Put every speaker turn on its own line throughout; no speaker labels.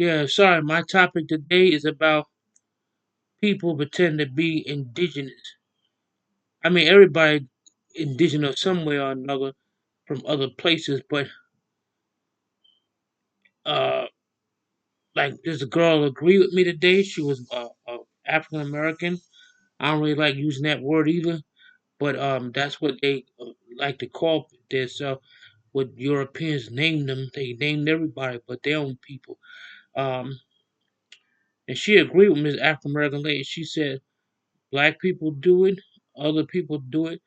Yeah, sorry. My topic today is about people pretend to be indigenous. I mean, everybody indigenous some way or another from other places, but uh, like this girl agreed with me today. She was African American. I don't really like using that word either, but that's what they like to call themselves. What Europeans named them, they named everybody, but their own people. Um, and she agreed with Miss African American lady. She said black people do it, other people do it.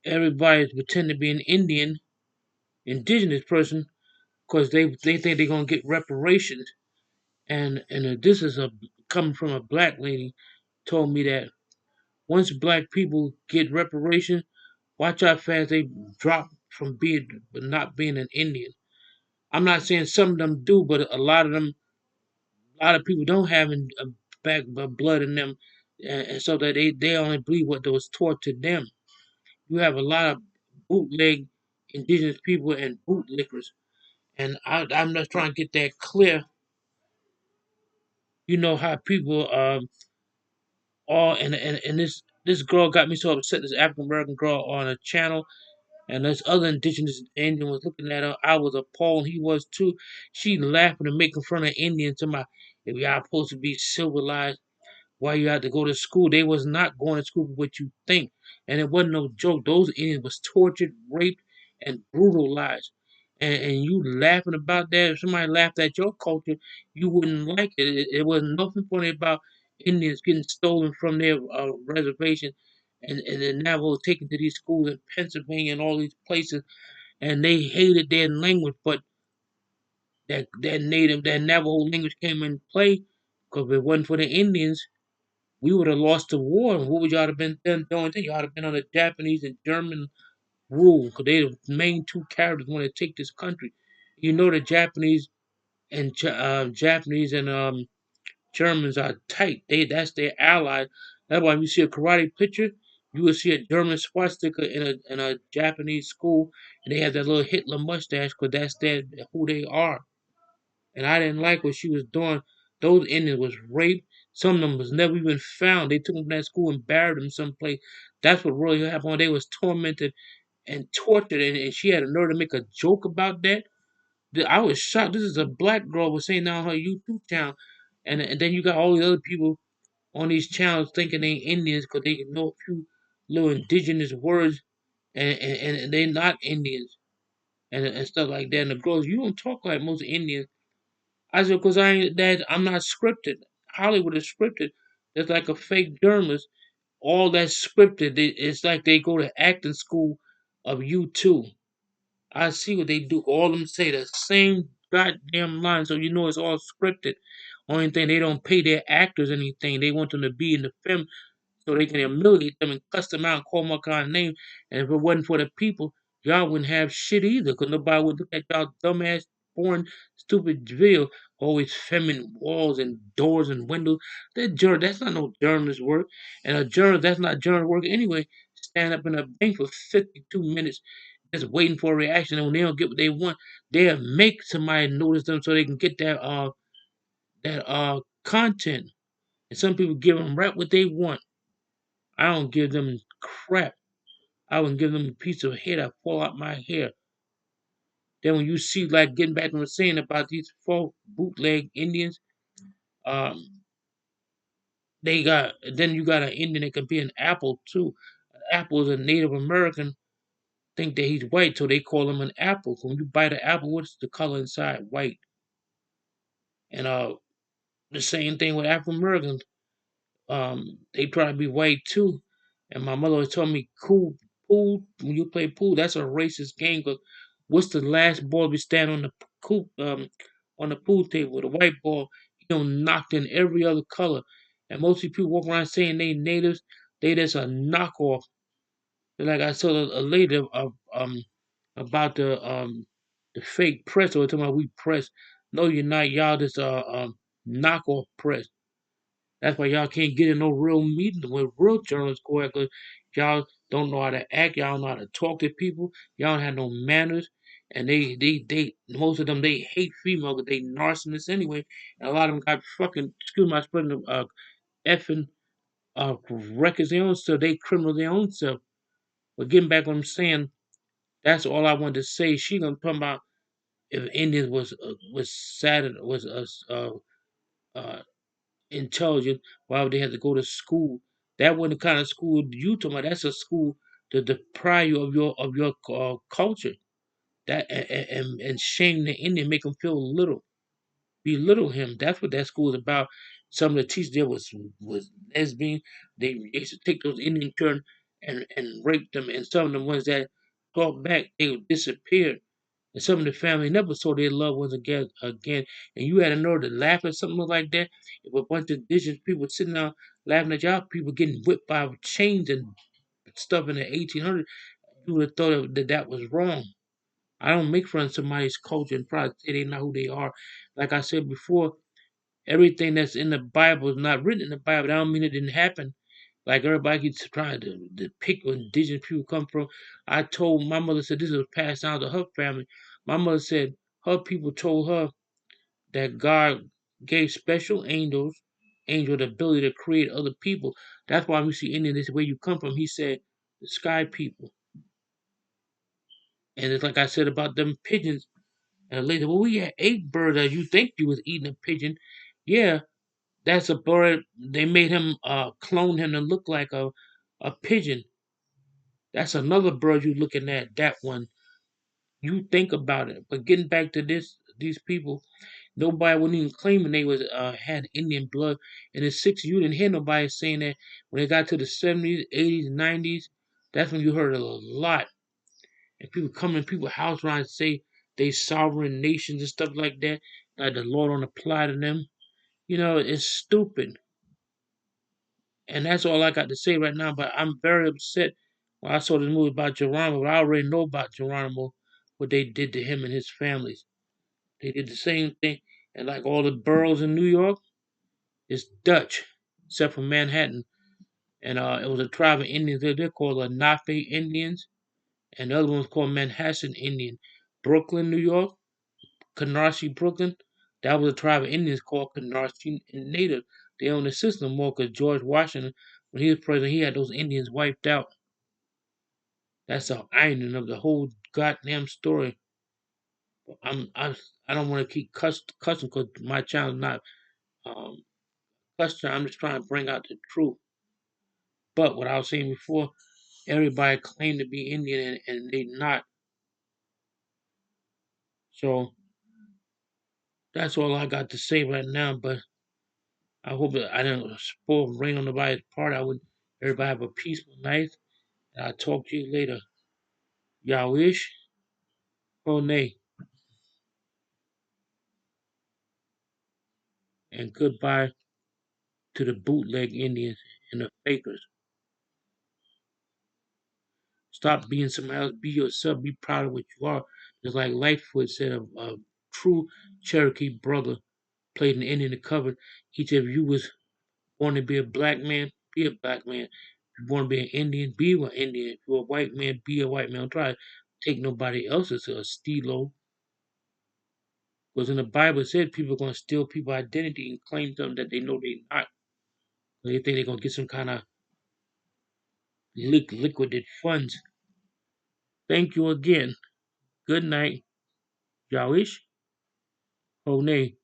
Everybody's pretend to be an indigenous person, because they think they're gonna get reparations. And this is a coming from a black lady told me that once black people get reparations, watch how fast they drop from being not being an Indian. I'm not saying some of them do, but a lot of them, a lot of people don't have back blood in them, and so that they only believe what was taught to them. You have a lot of bootleg indigenous people and bootlickers. And I'm just trying to get that clear. You know how people all and this girl got me so upset. This African American girl on a channel, and this other indigenous Indian was looking at her. I was appalled. He was too. She laughing and making fun of Indians. To my, if y'all supposed to be civilized, why you had to go to school? They was not going to school for what you think, and it wasn't no joke. Those Indians was tortured, raped, and brutalized. And you laughing about that? If somebody laughed at your culture, you wouldn't like it. It was nothing funny about Indians getting stolen from their reservation, and the Navajo taken to these schools in Pennsylvania and all these places, and they hated their language, but that Navajo language came in play, because if it wasn't for the Indians, we would have lost the war. And what would y'all have been doing then? Y'all have been under Japanese and German rule, because they the main two characters want to take this country. You know the Japanese and Germans are tight. That's their allies. That's why when you see a karate picture, you will see a German swastika in a Japanese school, and they have that little Hitler mustache, because that's who they are. And I didn't like what she was doing. Those Indians was raped. Some of them was never even found. They took them to that school and buried them someplace. That's what really happened. They was tormented and tortured, and she had a nerve to make a joke about that. I was shocked. This is a black girl was saying that on her YouTube channel, and then you got all the other people on these channels thinking they Indians because they know a few little indigenous words, and they not Indians and stuff like that. And the girls, you don't talk like most Indians. I said, because I'm not scripted. Hollywood is scripted. It's like a fake journalist. All that's scripted. It's like they go to acting school of you too. I see what they do. All of them say the same goddamn line, so you know it's all scripted. Only thing, they don't pay their actors anything. They want them to be in the film so they can humiliate them and cuss them out and call them all kind of names. And if it wasn't for the people, y'all wouldn't have shit either, because nobody would look at y'all dumbass, boring, stupid video. Always feminine walls and doors and windows. That's not no journalist work. And that's not journalist work anyway. Stand up in a bank for 52 minutes just waiting for a reaction, and when they don't get what they want, they'll make somebody notice them so they can get that content. And some people give them right what they want. I don't give them crap. I wouldn't give them a piece of hair that fall out my hair. Then when you see, like, getting back to what I was saying about these folk bootleg Indians, um, then you got an Indian that can be an apple too. An apple is a Native American think that he's white, so they call him an apple. When you bite an apple, what's the color inside? White. And the same thing with African Americans. They try to be white too. And my mother always told me, "Cool pool. When you play pool, that's a racist game. Cause what's the last ball we stand on the on the pool table? The white ball, knocked in every other color. And most of the people walk around saying they natives. They just a knockoff. Like I saw a lady about the fake press, or talking about we press. No, you're not. Y'all just knockoff press. That's why y'all can't get in no real meetings with real journalists go at, 'cause y'all don't know how to act, y'all don't know how to talk to people, y'all don't have no manners, and they most of them they hate female because they narcissists anyway, and a lot of them got fucking excuse my spreading effing records their own self. They criminal their own self. But getting back what I'm saying, that's all I wanted to say. She gonna talk about if Indians was sad was uh intelligent, why would they have to go to school? That wasn't the kind of school you talking about. That's a school to deprive you of your culture. That and shame the Indian, make them feel little, belittle him. That's what that school is about. Some of the teachers there was lesbian. They used to take those Indian children and rape them, and some of the ones that fought back, they would disappear. And some of the family never saw their loved ones again. And you had to know to laugh at something like that. If a bunch of indigenous people sitting down laughing at y'all, people getting whipped by chains and stuff in the 1800s, you would have thought that was wrong. I don't make fun of somebody's culture and try to say they know who they are. Like I said before, everything that's in the Bible is not written in the Bible. That don't mean it didn't happen. Like everybody keeps trying to pick where indigenous people come from. I told my mother said this was passed down to her family. My mother said her people told her that God gave special angel the ability to create other people. That's why we see Indian this where you come from. He said the sky people. And it's like I said about them pigeons. And later, well, we had 8 birds as you think you was eating a pigeon. Yeah, that's a bird. They made him clone him to look like a pigeon. That's another bird you looking at. That one. You think about it. But getting back to these people, nobody wasn't even claiming they was had Indian blood. In the '60s, you didn't hear nobody saying that. When it got to the '70s, '80s, '90s, that's when you heard it a lot. And people come in people's house around and say they sovereign nations and stuff like that. Like the law don't apply to them. You know, it's stupid. And that's all I got to say right now. But I'm very upset when I saw this movie about Geronimo. I already know about Geronimo, what they did to him and his families. They did the same thing. And like all the boroughs in New York, it's Dutch, except for Manhattan. And it was a tribe of Indians there. They're called Lenape Indians. And the other one's called Manhattan Indian. Brooklyn, New York, Canarsie, Brooklyn. That was a tribe of Indians called Canarsie Native. They own the system more because George Washington, when he was president, he had those Indians wiped out. That's the irony of the whole goddamn story. I'm I don't want to keep cussing because my channel's not um cussing. I'm just trying to bring out the truth. But what I was saying before, everybody claim to be Indian and they not. So that's all I got to say right now. But I hope that I didn't spoil rain on nobody's part. I would everybody have a peaceful night. And I'll talk to you later. Y'all wish? Oh nay. And goodbye to the bootleg Indians and the fakers. Stop being somebody else. Be yourself. Be proud of what you are. Just like Lightfoot said, a true Cherokee brother played an Indian in the cover. He said, if you was born to be a black man, be a black man. If you want to be an Indian, be an Indian. If you're a white man, be a white man. Don't try to take nobody else's steelo. Because in the Bible it said people are going to steal people's identity and claim something that they know they're not. They think they're going to get some kind of liquidate funds. Thank you again. Good night. Yawish. Ho nay.